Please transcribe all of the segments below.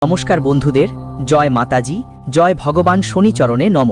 নমস্কার বন্ধুদের, জয় মাতাজি, জয় ভগবান শনিচরণে নম।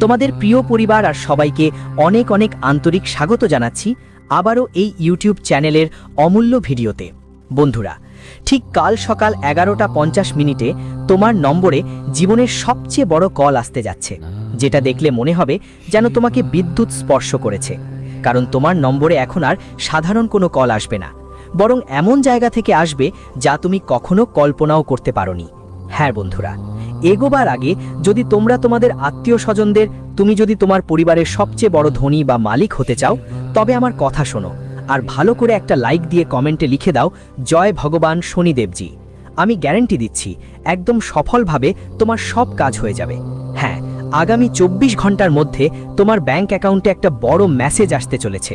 তোমাদের প্রিয় পরিবার আর সবাইকে অনেক অনেক আন্তরিক স্বাগত জানাচ্ছি আবারও এই ইউটিউব চ্যানেলের অমূল্য ভিডিওতে। বন্ধুরা, ঠিক কাল সকাল 11:50 তোমার নম্বরে জীবনের সবচেয়ে বড় কল আসতে যাচ্ছে, যেটা দেখলে মনে হবে যেন তোমাকে বিদ্যুৎ স্পর্শ করেছে। কারণ তোমার নম্বরে এখন আর সাধারণ কোনো কল আসবে না, বরং এমন জায়গা থেকে আসবে যা তুমি কখনো কল্পনাও করতে পারোনি। হ্যাঁ বন্ধুরা, এগোবার আগে যদি তোমরা তোমাদের আত্মীয় স্বজনদের তুমি যদি তোমার পরিবারের সবচেয়ে বড় ধনী বা মালিক হতে চাও, তবে আমার কথা শোনো আর ভালো করে একটা লাইক দিয়ে কমেন্টে লিখে দাও জয় ভগবান শনিদেবজি। আমি গ্যারান্টি দিচ্ছি একদম সফলভাবে তোমার সব কাজ হয়ে যাবে। হ্যাঁ, আগামী 24 ঘন্টার মধ্যে তোমার ব্যাংক অ্যাকাউন্টে একটা বড় মেসেজ আসতে চলেছে,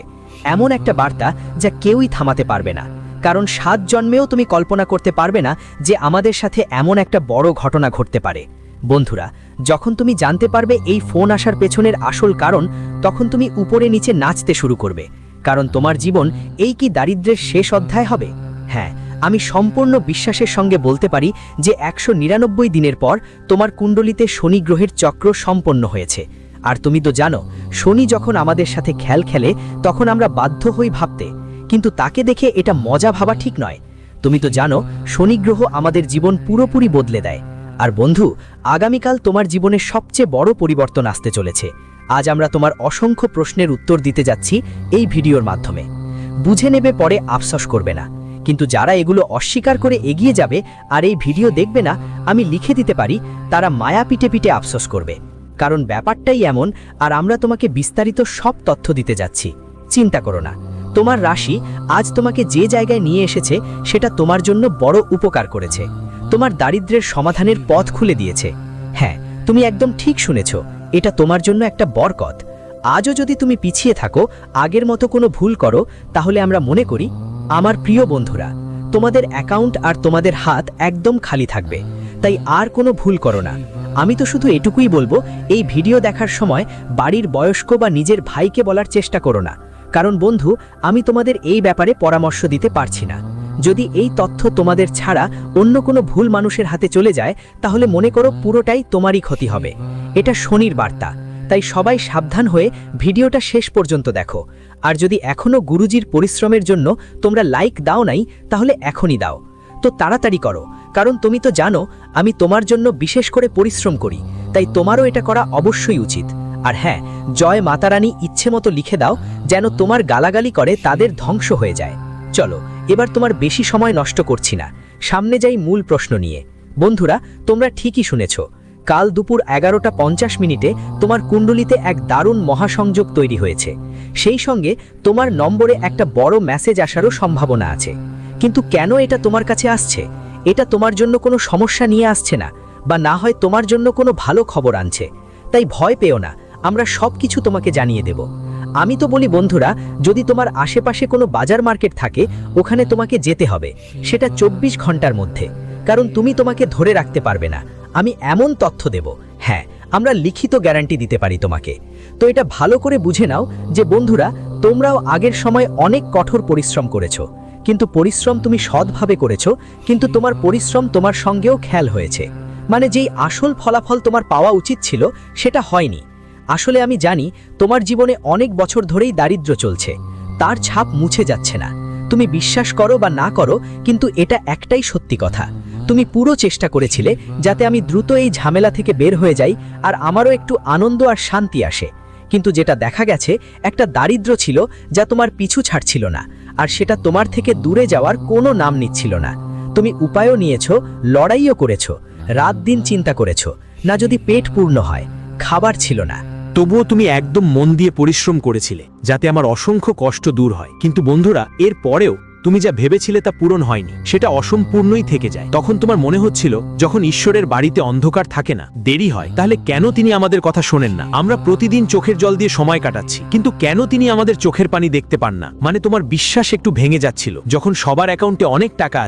এমন একটা বার্তা যা কেউই থামাতে পারবে না। কারণ 7 জন্মেও তুমি কল্পনা করতে পারবে না যে আমাদের সাথে এমন একটা বড় ঘটনা ঘটতে পারে। বন্ধুরা, যখন তুমি জানতে পারবে এই ফোন আসার পেছনের আসল কারণ, তখন তুমি উপরে নিচে নাচতে শুরু করবে। কারণ তোমার জীবন এই কি দারিদ্র্যের শেষ অধ্যায় হবে? হ্যাঁ, আমি সম্পূর্ণ বিশ্বাসের সঙ্গে বলতে পারি যে 199 দিনের পর তোমার কুণ্ডলিতে শনি গ্রহের চক্র সম্পন্ন হয়েছে। আর তুমি তো জানো, শনি যখন আমাদের সাথে খেল খেলে তখন আমরা বাধ্য হই ভাবতে, কিন্তু তাকে দেখে এটা মজা ভাবা ঠিক নয়। তুমি তো জানো, শনি গ্রহ আমাদের জীবন পুরোপুরি বদলে দেয়। আর বন্ধু, আগামীকাল তোমার জীবনের সবচেয়ে বড় পরিবর্তন আসতে চলেছে। আজ আমরা তোমার অসংখ্য প্রশ্নের উত্তর দিতে যাচ্ছি এই ভিডিওর মাধ্যমে। বুঝে নেবে, পরে আফসোস করবে না। কিন্তু যারা এগুলো অস্বীকার করে এগিয়ে যাবে আর এই ভিডিও দেখবে না, আমি লিখে দিতে পারি তারা মায়া পিটে পিটে আফসোস করবে। কারণ ব্যাপারটাই এমন, আর আমরা তোমাকে বিস্তারিত সব তথ্য দিতে যাচ্ছি। চিন্তা করো না, তোমার রাশি আজ তোমাকে যে জায়গায় নিয়ে এসেছে সেটা তোমার জন্য বড় উপকার করেছে। তোমার দারিদ্র্যের সমাধানের পথ খুলে দিয়েছে। হ্যাঁ, তুমি একদম ঠিক শুনেছ, এটা তোমার জন্য একটা বরকত। আজও যদি তুমি পিছিয়ে থাকো, আগের মতো কোনো ভুল করো, তাহলে আমরা মনে করি, আমার প্রিয় বন্ধুরা, তোমাদের অ্যাকাউন্ট আর তোমাদের হাত একদম খালি থাকবে। তাই আর কোনো ভুল করো না। আমি তো শুধু এটুকুই বলবো, এই ভিডিও দেখার সময় বাড়ির বয়স্ক বা নিজের ভাইকে বলার চেষ্টা করো না। কারণ বন্ধু, আমি তোমাদের এই ব্যাপারে পরামর্শ দিতে পারছি না। যদি এই তথ্য তোমাদের ছাড়া অন্য কোনো ভুল মানুষের হাতে চলে যায়, তাহলে মনে করো পুরোটাই তোমারই ক্ষতি হবে। এটা শনির বার্তা, তাই সবাই সাবধান হয়ে ভিডিওটা শেষ পর্যন্ত দেখো। আর যদি এখনও গুরুজির পরিশ্রমের জন্য তোমরা লাইক দাও নাই, তাহলে এখনই দাও। তো তাড়াতাড়ি করো, কারণ তুমি তো জানো আমি তোমার জন্য বিশেষ করে পরিশ্রম করি, তাই তোমারও এটা করা অবশ্যই উচিত। আর হ্যাঁ, জয় মাতারানী ইচ্ছে মতো লিখে দাও, যেন তোমার গালাগালি করে তাদের ধ্বংস হয়ে যায়। চলো, এবার তোমার বেশি সময় নষ্ট করছি না, সামনে যাই মূল প্রশ্ন নিয়ে। বন্ধুরা, তোমরা ঠিকই শুনেছ, কাল দুপুর 11:50 তোমার কুণ্ডলিতে এক দারুণ মহাসংযোগ তৈরি হয়েছে। সেই সঙ্গে তোমার নম্বরে একটা বড় মেসেজ আসারও সম্ভাবনা আছে। কিন্তু কেন এটা তোমার কাছে আসছে? এটা তোমার জন্য কোনো সমস্যা নিয়ে আসছে না, বা না হয় তোমার জন্য কোনো ভালো খবর আনছে। তাই ভয় পেও না, আমরা সব কিছু তোমাকে জানিয়ে দেব। আমি তো বলি বন্ধুরা, যদি তোমার আশেপাশে কোনো বাজার মার্কেট থাকে, ওখানে তোমাকে যেতে হবে, সেটা 24 ঘন্টার মধ্যে। কারণ তুমি তোমাকে ধরে রাখতে পারবে না। আমি এমন তথ্য দেব, হ্যাঁ, আমরা লিখিত গ্যারান্টি দিতে পারি তোমাকে। তো এটা ভালো করে বুঝে নাও যে বন্ধুরা, তোমরাও আগের সময় অনেক কঠোর পরিশ্রম করেছো, কিন্তু পরিশ্রম তুমি সৎভাবে করেছো, কিন্তু তোমার পরিশ্রম তোমার সঙ্গেও খেয়াল হয়েছে। মানে যেই আসল ফলাফল তোমার পাওয়া উচিত ছিল, সেটা হয়নি। আসলে আমি জানি তোমার জীবনে অনেক বছর ধরেই দারিদ্র্য চলছে, তার ছাপ মুছে যাচ্ছে না। তুমি বিশ্বাস করো বা না করো, কিন্তু এটা একটাই সত্যি কথা, তুমি পুরো চেষ্টা করেছিলে যাতে আমি দ্রুত এই ঝামেলা থেকে বের হয়ে যাই আর আমারও একটু আনন্দ আর শান্তি আসে। কিন্তু যেটা দেখা গেছে, একটা দারিদ্র্য ছিল যা তোমার পিছু ছাড়ছিল না, আর সেটা তোমার থেকে দূরে যাওয়ার কোনো নাম নিচ্ছিল না। তুমি উপায়ও নিয়েছো, লড়াইও করেছো, রাত দিন চিন্তা করেছো, না যদি পেট পূর্ণ হয়, খাবার ছিল না। তবুও তুমি একদম মন দিয়ে পরিশ্রম করেছিলে যাতে আমার অসংখ্য কষ্ট দূর হয়। কিন্তু বন্ধুরা, এর পরেও তুমি যা ভেবেছিলে তা পূরণ হয়নি, সেটা অসম্পূর্ণই থেকে যায়। তখন তোমার মনে হচ্ছিল, যখন ঈশ্বরের বাড়িতে অন্ধকার থাকে না, দেরি হয়, তাহলে কেন তিনি আমাদের কথা শোনেন না? আমরা প্রতিদিন চোখের জল দিয়ে সময় কাটাচ্ছি, কিন্তু কেন তিনি আমাদের চোখের পানি দেখতে পান না? মানে তোমার বিশ্বাস একটু ভেঙে যাচ্ছিল, যখন সবার অ্যাকাউন্টে অনেক টাকা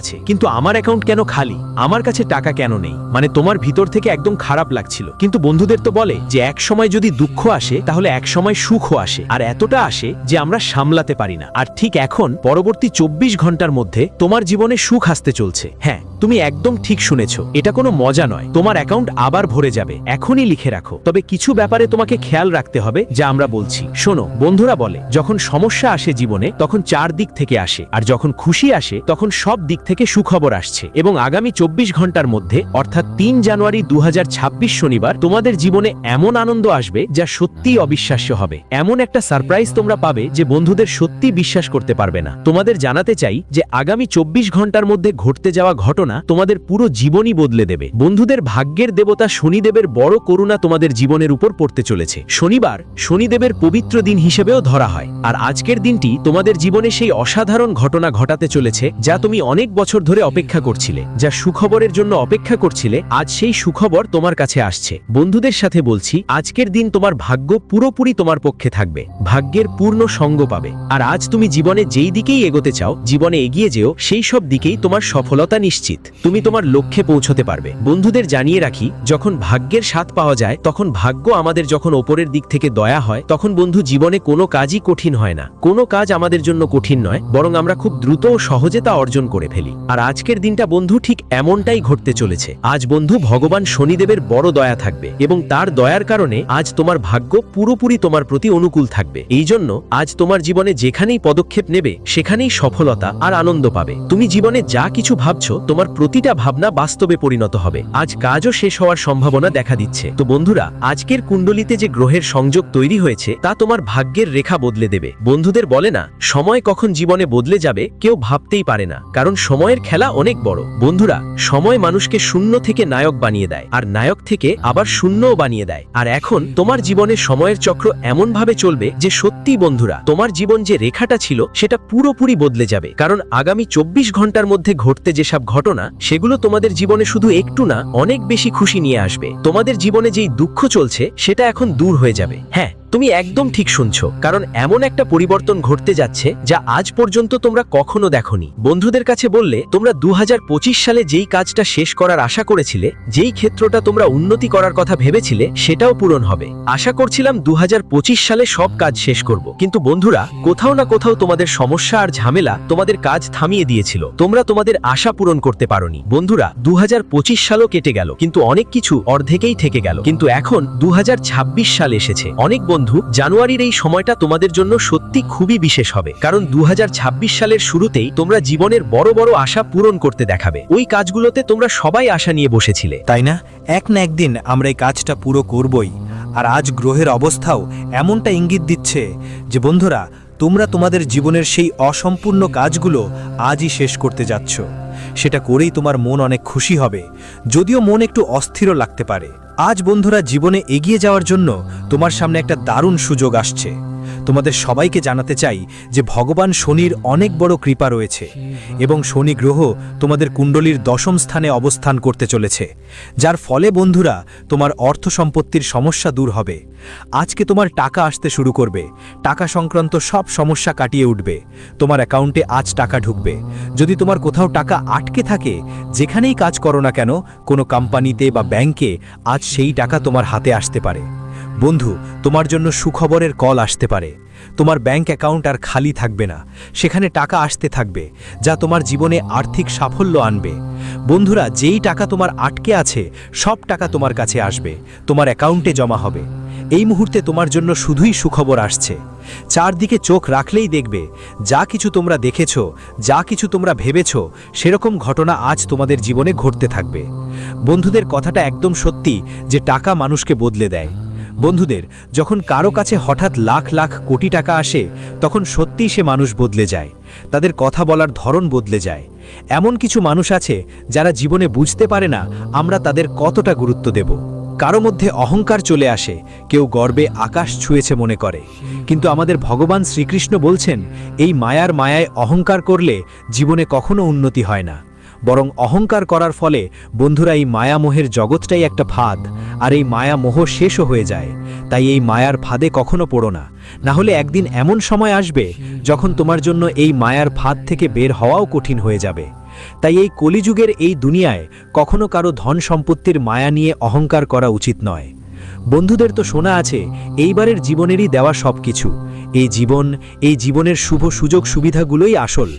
আছে, কিন্তু আমার অ্যাকাউন্ট কেন খালি? আমার কাছে টাকা কেন নেই? মানে তোমার ভিতর থেকে একদম খারাপ লাগছিল। কিন্তু বন্ধুদের তো বলে যে এক সময় যদি দুঃখ আসে, তাহলে এক সময় সুখও আসে, আর এতটা আসে যে আমরা সামলাতে পারি না। আর ঠিক এখন পরবর্তী 24 ঘন্টার মধ্যে তোমার জীবনে সুখ আসতে চলছে। হ্যাঁ, তুমি একদম ঠিক শুনেছ, এটা কোনো মজা নয়। তোমার অ্যাকাউন্ট আবার ভরে যাবে, এখনই লিখে রাখো। তবে কিছু ব্যাপারে তোমাকে খেয়াল রাখতে হবে যা আমরা বলছি। শোনো, বন্ধুরা বলে যখন সমস্যা আসে জীবনে তখন 4 দিক থেকে আসে, আর যখন খুশি আসে তখন সব দিক থেকে সুখবর আসছে। এবং আগামী 24 ঘন্টার মধ্যে অর্থাৎ 3 জানুয়ারি 2026 শনিবার তোমাদের জীবনে এমন আনন্দ আসবে যা সত্যিই অবিশ্বাস্য হবে। এমন একটা সারপ্রাইজ তোমরা পাবে যে বন্ধুদের সত্যি বিশ্বাস করতে পারবে না। তোমাদের জানাতে চাই যে আগামী 24 ঘন্টার মধ্যে ঘটতে যাওয়া ঘটনা তোমাদের পুরো জীবনই বদলে দেবে। বন্ধুদের ভাগ্যের দেবতা শনিদেবের বড় করুণা তোমাদের জীবনের উপর পড়তে চলেছে। শনিবার শনিদেবের পবিত্র দিন হিসেবেও ধরা হয়, আর আজকের দিনটি তোমাদের জীবনে সেই অসাধারণ ঘটনা ঘটাতে চলেছে যা তুমি অনেক বছর ধরে অপেক্ষা করছিলে, যা সুখবরের জন্য অপেক্ষা করছিলে। আজ সেই সুখবর তোমার কাছে আসছে। বন্ধুদের সাথে বলছি, আজকের দিন তোমার ভাগ্য পুরোপুরি তোমার পক্ষে থাকবে, ভাগ্যের পূর্ণ সঙ্গ পাবে। আর আজ তুমি জীবনে যেই দিকেই এগোতে চাও, জীবনে এগিয়ে যেও, সেই সব দিকেই তোমার সফলতা নিশ্চিত। তুমি তোমার লক্ষ্যে পৌঁছতে পারবে। বন্ধুদের জানিয়ে রাখি, যখন ভাগ্যের স্বাদ পাওয়া যায়, তখন ভাগ্য আমাদের যখন ওপরের দিক থেকে দয়া হয়, তখন বন্ধু জীবনে কোনো কাজই কঠিন হয় না। কোনো কাজ আমাদের জন্য কঠিন নয়, বরং আমরা খুব দ্রুত ও সহজে তা অর্জন করে ফেলি। আর আজকের দিনটা বন্ধু ঠিক এমনটাই ঘটতে চলেছে। আজ বন্ধু ভগবান শনিদেবের বড় দয়া থাকবে, এবং তার দয়ার কারণে আজ তোমার ভাগ্য পুরোপুরি তোমার প্রতি অনুকূল থাকবে। এই জন্য আজ তোমার জীবনে যেখানেই পদক্ষেপ নেবে সেখানেই সফলতা আর আনন্দ পাবে। তুমি জীবনে যা কিছু ভাবছো, তোমার প্রতিটা ভাবনা বাস্তবে পরিণত হবে। আজ কাজও শেষ হওয়ার সম্ভাবনা দেখা দিচ্ছে। তো বন্ধুরা, আজকের কুণ্ডলিতে যে গ্রহের সংযোগ তৈরি হয়েছে তা তোমার ভাগ্যের রেখা বদলে দেবে। বন্ধুদের বলে না, সময় কখন জীবনে বদলে যাবে কেউ ভাবতেই পারে না, কারণ সময়ের খেলা অনেক বড়। বন্ধুরা, সময় মানুষকে শূন্য থেকে নায়ক বানিয়ে দেয়, আর নায়ক থেকে আবার শূন্যও বানিয়ে দেয়। আর এখন তোমার জীবনে সময়ের চক্র এমন ভাবে চলবে যে সত্যি বন্ধুরা, তোমার জীবন যে রেখাটা ছিল সেটা পুরোপুরি বদলে যাবে। কারণ আগামী 24 ঘন্টার মধ্যে ঘটতে যেসব ঘটনা, সেগুলো তোমাদের জীবনে শুধু একটু না, অনেক বেশি খুশি নিয়ে আসবে। তোমাদের জীবনে যেই দুঃখ চলছে সেটা এখন দূর হয়ে যাবে। হ্যাঁ, তুমি একদম ঠিক শুনছো, কারণ এমন একটা পরিবর্তন ঘটতে যাচ্ছে যা আজ পর্যন্ত তোমরা কখনো দেখোনি। বন্ধুদের কাছে বললে, তোমরা 2025 সালে যেই কাজটা শেষ করার আশা করেছিলে, যেই ক্ষেত্রটা তোমরা উন্নতি করার কথা ভেবেছিলে, সেটাও পূরণ হবে। আশা করছিলাম 2025 সালে সব কাজ শেষ করব, কিন্তু বন্ধুরা, কোথাও না কোথাও তোমাদের সমস্যা আর ঝামেলা তোমাদের কাজ থামিয়ে দিয়েছিল। তোমরা তোমাদের আশা পূরণ করতে পারোনি। বন্ধুরা, 2025 সালও কেটে গেল, কিন্তু অনেক কিছু অর্ধেকেই থেকে গেল। কিন্তু এখন 2026 সাল এসেছে। অনেক বন্ধু, জানুয়ারির এই সময়টা তোমাদের জন্য সত্যি খুবই বিশেষ হবে, কারণ 2026 সালের শুরুতেই তোমরা জীবনের বড় বড় আশা পূরণ করতে দেখাবে। ওই কাজগুলোতে তোমরা সবাই আশা নিয়ে বসেছিলে, তাই না? এক না একদিন আমরা এই কাজটা পুরো করবই। আর আজ গ্রহের অবস্থাও এমনটা ইঙ্গিত দিচ্ছে যে বন্ধুরা, তোমরা তোমাদের জীবনের সেই অসম্পূর্ণ কাজগুলো আজই শেষ করতে যাচ্ছ। সেটা করেই তোমার মন অনেক খুশি হবে, যদিও মন একটু অস্থিরও লাগতে পারে। আজ বন্ধুরা, জীবনে এগিয়ে যাওয়ার জন্য তোমার সামনে একটা দারুণ সুযোগ আসছে। তোমাদের সবাইকে জানাতে চাই যে ভগবান শনির অনেক বড় কৃপা রয়েছে, এবং শনি গ্রহ তোমাদের কুণ্ডলীর 10ম স্থানে অবস্থান করতে চলেছে, যার ফলে বন্ধুরা তোমার অর্থ সম্পত্তির সমস্যা দূর হবে। আজকে তোমার টাকা আসতে শুরু করবে, টাকা সংক্রান্ত সব সমস্যা কাটিয়ে উঠবে। তোমার অ্যাকাউন্টে আজ টাকা ঢুকবে। যদি তোমার কোথাও টাকা আটকে থাকে, যেখানেই কাজ করো না কেন, কোনো কোম্পানিতে বা ব্যাংকে, আজ সেই টাকা তোমার হাতে আসতে পারে। বন্ধু, তোমার জন্য সুখবরের কল আসতে পারে। তোমার ব্যাংক অ্যাকাউন্ট আর খালি থাকবে না, সেখানে টাকা আসতে থাকবে, যা তোমার জীবনে আর্থিক সাফল্য আনবে। বন্ধুরা, যেই টাকা তোমার আটকে আছে সব টাকা তোমার কাছে আসবে, তোমার অ্যাকাউন্টে জমা হবে। এই মুহূর্তে তোমার জন্য শুধুই সুখবর আসছে। চারদিকে চোখ রাখলেই দেখবে, যা কিছু তোমরা দেখেছ, যা কিছু তোমরা ভেবেছ, সেরকম ঘটনা আজ তোমাদের জীবনে ঘটতে থাকবে। বন্ধুদের, কথাটা একদম সত্যি যে টাকা মানুষকে বদলে দেয়। বন্ধুদের, যখন কারো কাছে হঠাৎ লাখ লাখ কোটি টাকা আসে, তখন সত্যিই সে মানুষ বদলে যায়। তাদের কথা বলার ধরন বদলে যায়। এমন কিছু মানুষ আছে যারা জীবনে বুঝতে পারে না আমরা তাদের কতটা গুরুত্ব দেব। কারো মধ্যে অহংকার চলে আসে, কেউ গর্বে আকাশ ছুঁয়েছে মনে করে। কিন্তু আমাদের ভগবান শ্রীকৃষ্ণ বলছেন, এই মায়ায় অহংকার করলে জীবনে কখনো উন্নতি হয় না, বরং অহংকার করার ফলে বন্ধুরা এই মায়ামোহের জগৎটাই একটা ফাঁদ, আর এই মায়ামোহ শেষও হয়ে যায়। তাই এই মায়ার ফাঁদে কখনো পড়ো না, না হলে একদিন এমন সময় আসবে যখন তোমার জন্য এই মায়ার ফাঁদ থেকে বের হওয়াও কঠিন হয়ে যাবে। তাই এই কলিযুগের এই দুনিয়ায় কখনো কারো ধন সম্পত্তির মায়া নিয়ে অহংকার করা উচিত নয়। বন্ধুদের তো শোনা আছে এইবারের জীবনেরই দেওয়া সবকিছু, এই জীবনের শুভ সুযোগ সুবিধাগুলোই আসল।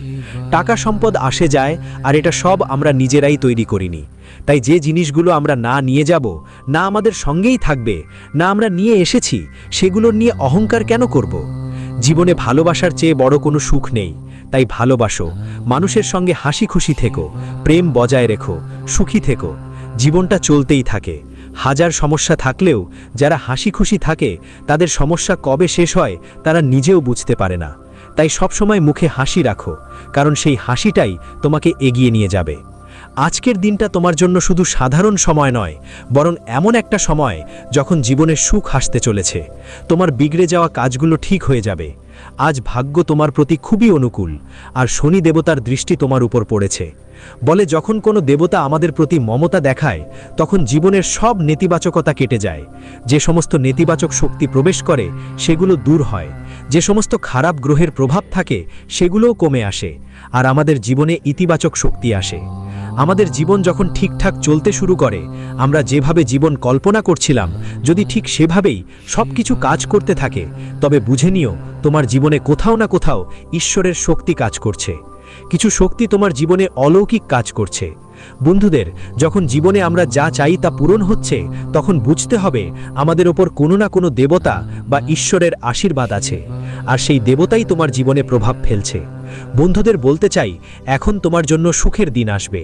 টাকা সম্পদ আসে যায়, আর এটা সব আমরা নিজেরাই তৈরি করিনি। তাই যে জিনিসগুলো আমরা না নিয়ে যাব, না আমাদের সঙ্গেই থাকবে, না আমরা নিয়ে এসেছি, সেগুলো নিয়ে অহংকার কেন করব? জীবনে ভালোবাসার চেয়ে বড় কোনো সুখ নেই। তাই ভালোবাসো, মানুষের সঙ্গে হাসি খুশি থেকো, প্রেম বজায় রেখো, সুখী থেকো। জীবনটা চলতেই থাকে। হাজার সমস্যা থাকলেও যারা হাসি খুশি থাকে তাদের সমস্যা কবে শেষ হয় তারা নিজেও বুঝতে পারে না। তাই সবসময় মুখে হাসি রাখো, কারণ সেই হাসিটাই তোমাকে এগিয়ে নিয়ে যাবে। আজকের দিনটা তোমার জন্য শুধু সাধারণ সময় নয়, বরং এমন একটা সময় যখন জীবনের সুখ আসতে চলেছে। তোমার বিগড়ে যাওয়া কাজগুলো ঠিক হয়ে যাবে। আজ ভাগ্য তোমার প্রতি খুবই অনুকূল, আর শনি দেবতার দৃষ্টি তোমার উপর পড়েছে। বলে যখন কোনো দেবতা আমাদের প্রতি মমতা দেখায় তখন জীবনের সব নেতিবাচকতা কেটে যায়। যে সমস্ত নেতিবাচক শক্তি প্রবেশ করে সেগুলো দূর হয়, যে সমস্ত খারাপ গ্রহের প্রভাব থাকে সেগুলোও কমে আসে, আর আমাদের জীবনে ইতিবাচক শক্তি আসে। আমাদের জীবন যখন ঠিকঠাক চলতে শুরু করে, আমরা যেভাবে জীবন কল্পনা করছিলাম যদি ঠিক সেভাবেই সব কিছু কাজ করতে থাকে, তবে বুঝে নিও তোমার জীবনে কোথাও না কোথাও ঈশ্বরের শক্তি কাজ করছে। কিছু শক্তি তোমার জীবনে অলৌকিক কাজ করছে। বন্ধুদের, যখন জীবনে আমরা যা চাই তা পূরণ হচ্ছে, তখন বুঝতে হবে আমাদের ওপর কোনো না কোনো দেবতা বা ঈশ্বরের আশীর্বাদ আছে, আর সেই দেবতাই তোমার জীবনে প্রভাব ফেলছে। বন্ধুদের বলতে চাই, এখন তোমার জন্য সুখের দিন আসবে।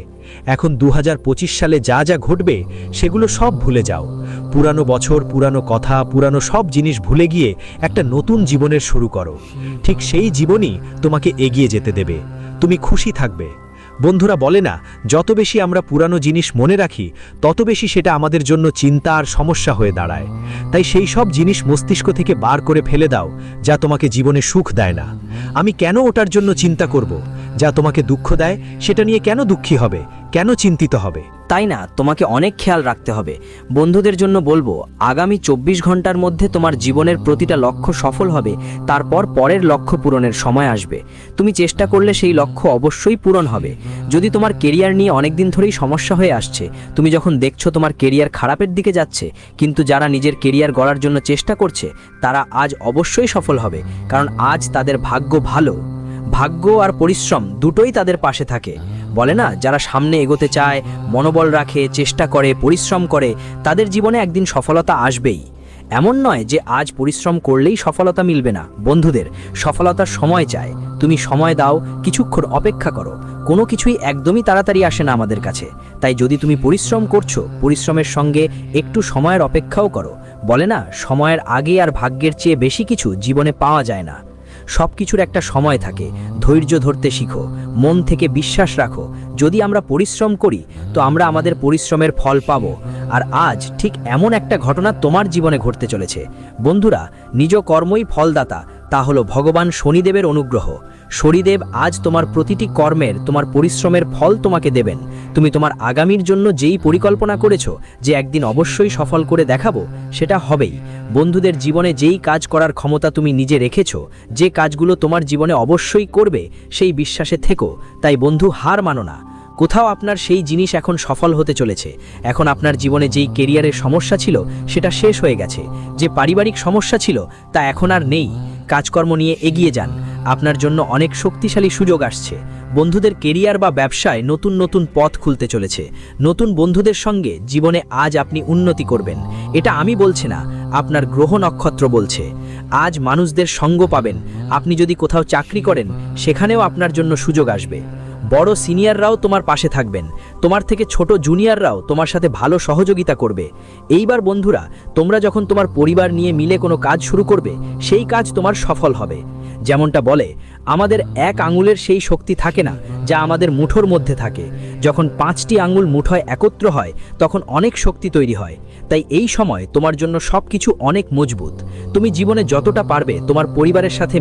এখন 2025 সালে যা যা ঘটবে সেগুলো সব ভুলে যাও। পুরানো বছর, পুরানো কথা, পুরানো সব জিনিস ভুলে গিয়ে একটা নতুন জীবনের শুরু করো। ঠিক সেই জীবনই তোমাকে এগিয়ে যেতে দেবে। তুমি খুশি থাকবে। বন্ধুরা বলে না, যত বেশি আমরা পুরানো জিনিস মনে রাখি তত বেশি সেটা আমাদের জন্য চিন্তা আর সমস্যা হয়ে দাঁড়ায়। তাই সেই সব জিনিস মস্তিষ্ক থেকে বার করে ফেলে দাও যা তোমাকে জীবনে সুখ দেয় না। আমি কেন ওটার জন্য চিন্তা করব? যা তোমাকে দুঃখ দেয় সেটা নিয়ে কেন দুঃখী হবে, কেন চিন্তিত হবে? তাই না, তোমাকে অনেক খেয়াল রাখতে হবে। বন্ধুদের জন্য বলবো, আগামী 24 ঘন্টার মধ্যে তোমার জীবনের প্রতিটা লক্ষ্য সফল হবে, তারপর পরের লক্ষ্য পূরণের সময় আসবে। তুমি চেষ্টা করলে সেই লক্ষ্য অবশ্যই পূরণ হবে। যদি তোমার কেরিয়ার নিয়ে অনেক দিন ধরেই সমস্যা হয়ে আসছে, তুমি যখন দেখছো তোমার কেরিয়ার খারাপের দিকে যাচ্ছে, কিন্তু যারা নিজের কেরিয়ার গড়ার জন্য চেষ্টা করছে তারা আজ অবশ্যই সফল হবে, কারণ আজ তাদের ভাগ্য ভালো। ভাগ্য আর পরিশ্রম দুটোই তাদের পাশে থাকে। বলে না, যারা সামনে এগোতে চায়, মনোবল রাখে, চেষ্টা করে, পরিশ্রম করে, তাদের জীবনে একদিন সফলতা আসবেই। এমন নয় যে আজ পরিশ্রম করলেই সফলতা মিলবে না। বন্ধুদের, সফলতার সময় চায়। তুমি সময় দাও, কিছুক্ষণ অপেক্ষা করো। কোনো কিছুই একদমই তাড়াতাড়ি আসে না আমাদের কাছে। তাই যদি তুমি পরিশ্রম করছো, পরিশ্রমের সঙ্গে একটু সময়ের অপেক্ষাও করো। বলে না, সময়ের আগে আর ভাগ্যের চেয়ে বেশি কিছু জীবনে পাওয়া যায় না। সব কিছুর একটা সময় থাকে। ধৈর্য ধরতে শিখো, মন থেকে বিশ্বাস রাখো। যদি আমরা পরিশ্রম করি তো আমরা আমাদের পরিশ্রমের ফল পাবো। আর আজ ঠিক এমন একটা ঘটনা তোমার জীবনে ঘটতে চলেছে। বন্ধুরা, নিজ কর্মই ফলদাতা, তা হলো ভগবান শনিদেবের অনুগ্রহ। শনিদেব আজ তোমার প্রতিটি কর্মের, তোমার পরিশ্রমের ফল তোমাকে দেবেন। তুমি তোমার আগামীর জন্য যেই পরিকল্পনা করেছো যে একদিন অবশ্যই সফল করে দেখাবো, সেটা হবেই। বন্ধুদের, জীবনে যেই কাজ করার ক্ষমতা তুমি নিজে রেখেছো, যে কাজগুলো তোমার জীবনে অবশ্যই করবে, সেই বিশ্বাসে থেকো। তাই বন্ধু, হার মানো না। কোথাও আপনার সেই জিনিস এখন সফল হতে চলেছে। এখন আপনার জীবনে যেই কেরিয়ারের সমস্যা ছিল সেটা শেষ হয়ে গেছে। যে পারিবারিক সমস্যা ছিল তা এখন আর নেই। কাজকর্ম নিয়ে এগিয়ে যান, আপনার জন্য অনেক শক্তিশালী সুযোগ আসছে। বন্ধুদের, কেরিয়ার বা ব্যবসায় নতুন নতুন পথ খুলতে চলেছে। নতুন বন্ধুদের সঙ্গে জীবনে আজ আপনি উন্নতি করবেন। এটা আমি বলছি না, আপনার গ্রহ নক্ষত্র বলছে। আজ মানুষদের সঙ্গ পাবেন। আপনি যদি কোথাও চাকরি করেন, সেখানেও আপনার জন্য সুযোগ আসবে। বড় সিনিয়ররাও তোমার পাশে থাকবেন। তোমার থেকে ছোট জুনিয়ররাও তোমার সাথে ভালো সহযোগিতা করবে। এইবার বন্ধুরা, তোমরা যখন তোমার পরিবার নিয়ে মিলে কোনো কাজ শুরু করবে, সেই কাজ তোমার সফল হবে। যেমনটা বলে, আমাদের এক আঙুলের সেই শক্তি থাকে না যা আমাদের মুঠোর মধ্যে থাকে। যখন 5টি আঙুল মুঠোয় একত্র হয় তখন অনেক শক্তি তৈরি হয়। তাই এই সময় তোমার জন্য সবকিছু অনেক মজবুত। তুমি জীবনে যতটা পারবে তোমার পরিবারের সাথে